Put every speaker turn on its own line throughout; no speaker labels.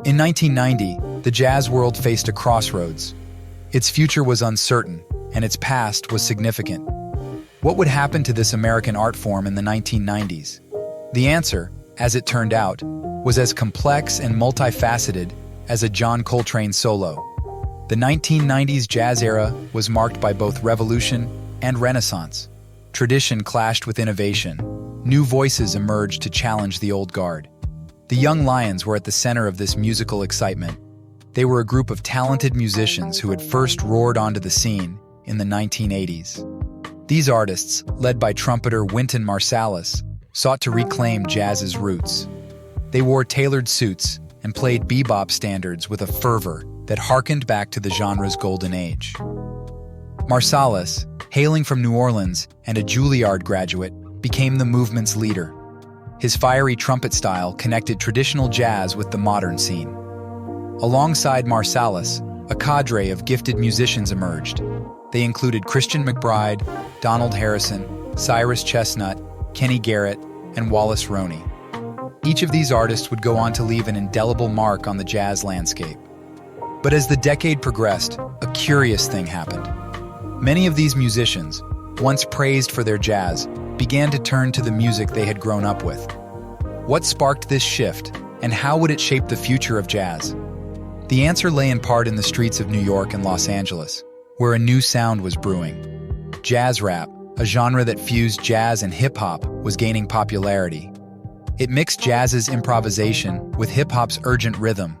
In 1990, the jazz world faced a crossroads. Its future was uncertain, and its past was significant. What would happen to this American art form in the 1990s? The answer, as it turned out, was as complex and multifaceted as a John Coltrane solo. The 1990s jazz era was marked by both revolution and renaissance. Tradition clashed with innovation. New voices emerged to challenge the old guard. The Young Lions were at the center of this musical excitement. They were a group of talented musicians who had first roared onto the scene in the 1980s. These artists, led by trumpeter Wynton Marsalis, sought to reclaim jazz's roots. They wore tailored suits and played bebop standards with a fervor that harkened back to the genre's golden age. Marsalis, hailing from New Orleans and a Juilliard graduate, became the movement's leader. His fiery trumpet style connected traditional jazz with the modern scene. Alongside Marsalis, a cadre of gifted musicians emerged. They included Christian McBride, Donald Harrison, Cyrus Chestnut, Kenny Garrett, and Wallace Roney. Each of these artists would go on to leave an indelible mark on the jazz landscape. But as the decade progressed, a curious thing happened. Many of these musicians, once praised for their jazz, began to turn to the music they had grown up with. What sparked this shift, and how would it shape the future of jazz? The answer lay in part in the streets of New York and Los Angeles, where a new sound was brewing. Jazz rap, a genre that fused jazz and hip-hop, was gaining popularity. It mixed jazz's improvisation with hip-hop's urgent rhythm.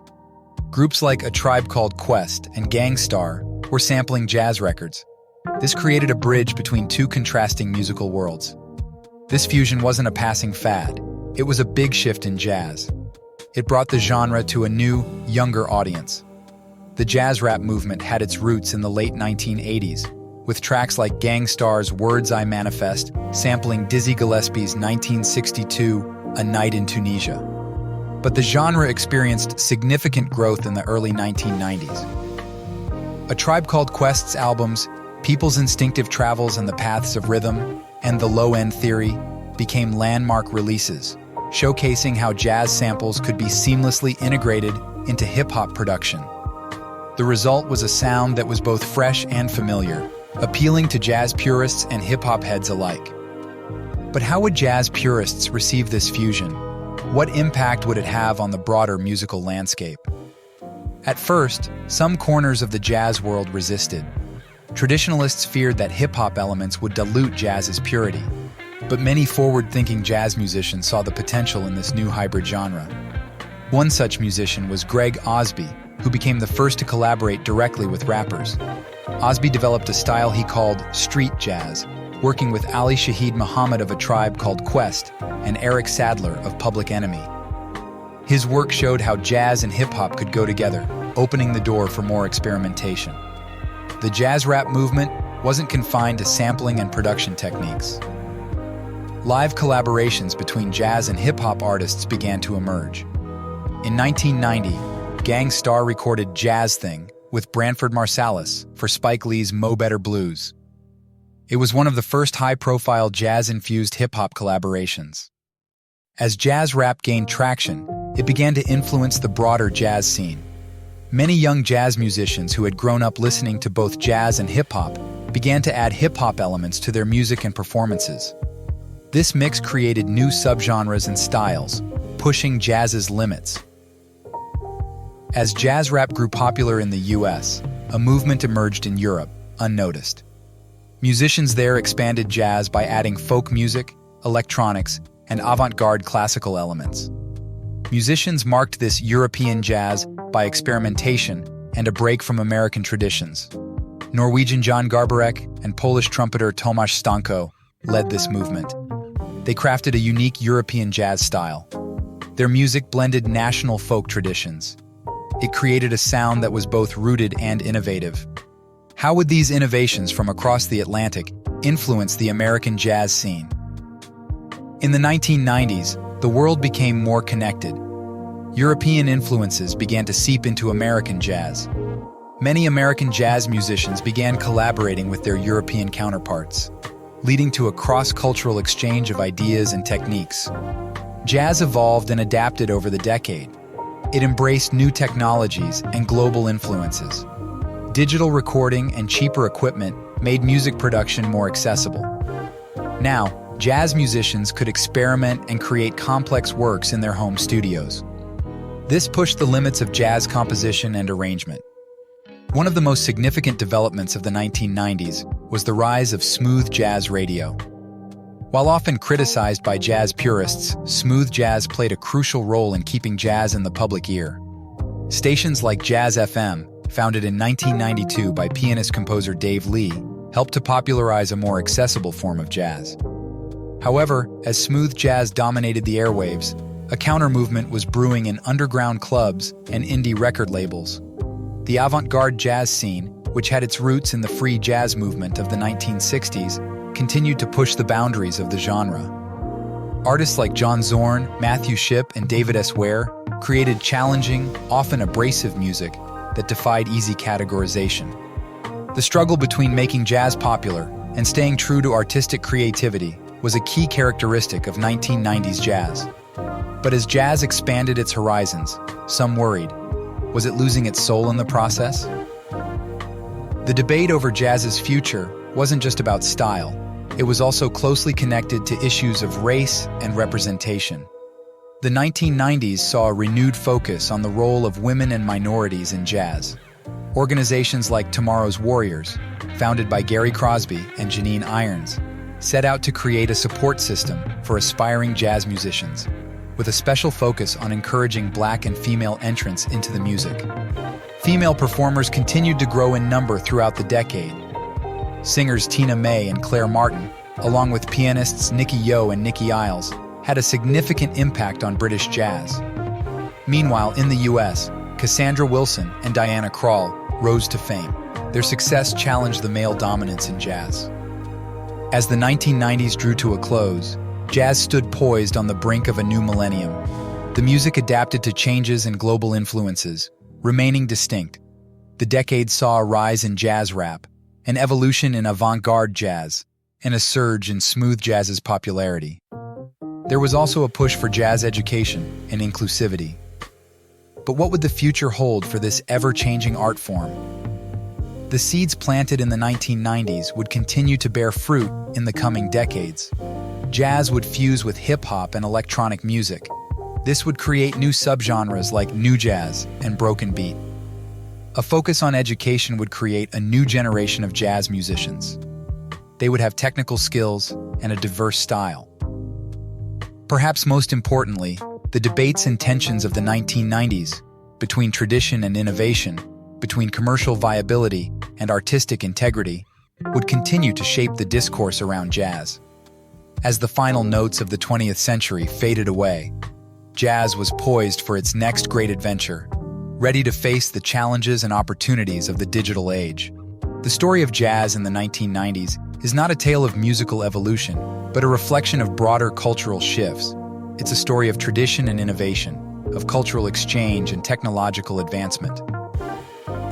Groups like A Tribe Called Quest and Gang Starr were sampling jazz records. This created a bridge between two contrasting musical worlds. This fusion wasn't a passing fad. It was a big shift in jazz. It brought the genre to a new, younger audience. The jazz rap movement had its roots in the late 1980s, with tracks like Gang Starr's Words I Manifest sampling Dizzy Gillespie's 1962 A Night in Tunisia. But the genre experienced significant growth in the early 1990s. A Tribe Called Quest's albums, People's Instinctive Travels and the Paths of Rhythm, and The Low End Theory became landmark releases, showcasing how jazz samples could be seamlessly integrated into hip-hop production. The result was a sound that was both fresh and familiar, appealing to jazz purists and hip-hop heads alike. But how would jazz purists receive this fusion? What impact would it have on the broader musical landscape? At first, some corners of the jazz world resisted. Traditionalists feared that hip-hop elements would dilute jazz's purity. But many forward-thinking jazz musicians saw the potential in this new hybrid genre. One such musician was Greg Osby, who became the first to collaborate directly with rappers. Osby developed a style he called street jazz, working with Ali Shaheed Muhammad of A Tribe Called Quest and Eric Sadler of Public Enemy. His work showed how jazz and hip-hop could go together, opening the door for more experimentation. The jazz rap movement wasn't confined to sampling and production techniques. Live collaborations between jazz and hip-hop artists began to emerge. In 1990, Gang Starr recorded Jazz Thing with Branford Marsalis for Spike Lee's Mo Better Blues. It was one of the first high-profile jazz-infused hip-hop collaborations. As jazz rap gained traction, it began to influence the broader jazz scene. Many young jazz musicians who had grown up listening to both jazz and hip-hop began to add hip-hop elements to their music and performances. This mix created new subgenres and styles, pushing jazz's limits. As jazz rap grew popular in the US, a movement emerged in Europe, unnoticed. Musicians there expanded jazz by adding folk music, electronics, and avant-garde classical elements. Musicians marked this European jazz by experimentation and a break from American traditions. Norwegian John Garbarek and Polish trumpeter Tomasz Stanko led this movement. They crafted a unique European jazz style. Their music blended national folk traditions. It created a sound that was both rooted and innovative. How would these innovations from across the Atlantic influence the American jazz scene? In the 1990s, the world became more connected. European influences began to seep into American jazz. Many American jazz musicians began collaborating with their European counterparts, leading to a cross-cultural exchange of ideas and techniques. Jazz evolved and adapted over the decade. It embraced new technologies and global influences. Digital recording and cheaper equipment made music production more accessible. Now, jazz musicians could experiment and create complex works in their home studios. This pushed the limits of jazz composition and arrangement. One of the most significant developments of the 1990s was the rise of smooth jazz radio. While often criticized by jazz purists, smooth jazz played a crucial role in keeping jazz in the public ear. Stations like Jazz FM, founded in 1992 by pianist-composer Dave Lee, helped to popularize a more accessible form of jazz. However, as smooth jazz dominated the airwaves, a counter-movement was brewing in underground clubs and indie record labels. The avant-garde jazz scene, which had its roots in the free jazz movement of the 1960s, continued to push the boundaries of the genre. Artists like John Zorn, Matthew Shipp, and David S. Ware created challenging, often abrasive music that defied easy categorization. The struggle between making jazz popular and staying true to artistic creativity was a key characteristic of 1990s jazz. But as jazz expanded its horizons, some worried. Was it losing its soul in the process? The debate over jazz's future wasn't just about style. It was also closely connected to issues of race and representation. The 1990s saw a renewed focus on the role of women and minorities in jazz. Organizations like Tomorrow's Warriors, founded by Gary Crosby and Janine Irons, set out to create a support system for aspiring jazz musicians, with a special focus on encouraging Black and female entrants into the music. Female performers continued to grow in number throughout the decade. Singers Tina May and Claire Martin, along with pianists Nicky Yo and Nicky Isles, had a significant impact on British jazz. Meanwhile, in the US, Cassandra Wilson and Diana Krall rose to fame. Their success challenged the male dominance in jazz. As the 1990s drew to a close, jazz stood poised on the brink of a new millennium. The music adapted to changes and global influences, remaining distinct. The decade saw a rise in jazz rap, an evolution in avant-garde jazz, and a surge in smooth jazz's popularity. There was also a push for jazz education and inclusivity. But what would the future hold for this ever-changing art form? The seeds planted in the 1990s would continue to bear fruit in the coming decades. Jazz would fuse with hip-hop and electronic music. This would create new subgenres like new jazz and broken beat. A focus on education would create a new generation of jazz musicians. They would have technical skills and a diverse style. Perhaps most importantly, the debates and tensions of the 1990s, between tradition and innovation, between commercial viability and artistic integrity, would continue to shape the discourse around jazz. As the final notes of the 20th century faded away, jazz was poised for its next great adventure, ready to face the challenges and opportunities of the digital age. The story of jazz in the 1990s is not a tale of musical evolution, but a reflection of broader cultural shifts. It's a story of tradition and innovation, of cultural exchange and technological advancement.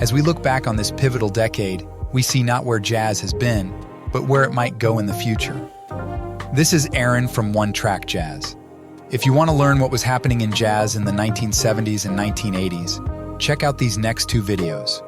As we look back on this pivotal decade, we see not where jazz has been, but where it might go in the future. This is Aaron from One Track Jazz. If you want to learn what was happening in jazz in the 1970s and 1980s, check out these next two videos.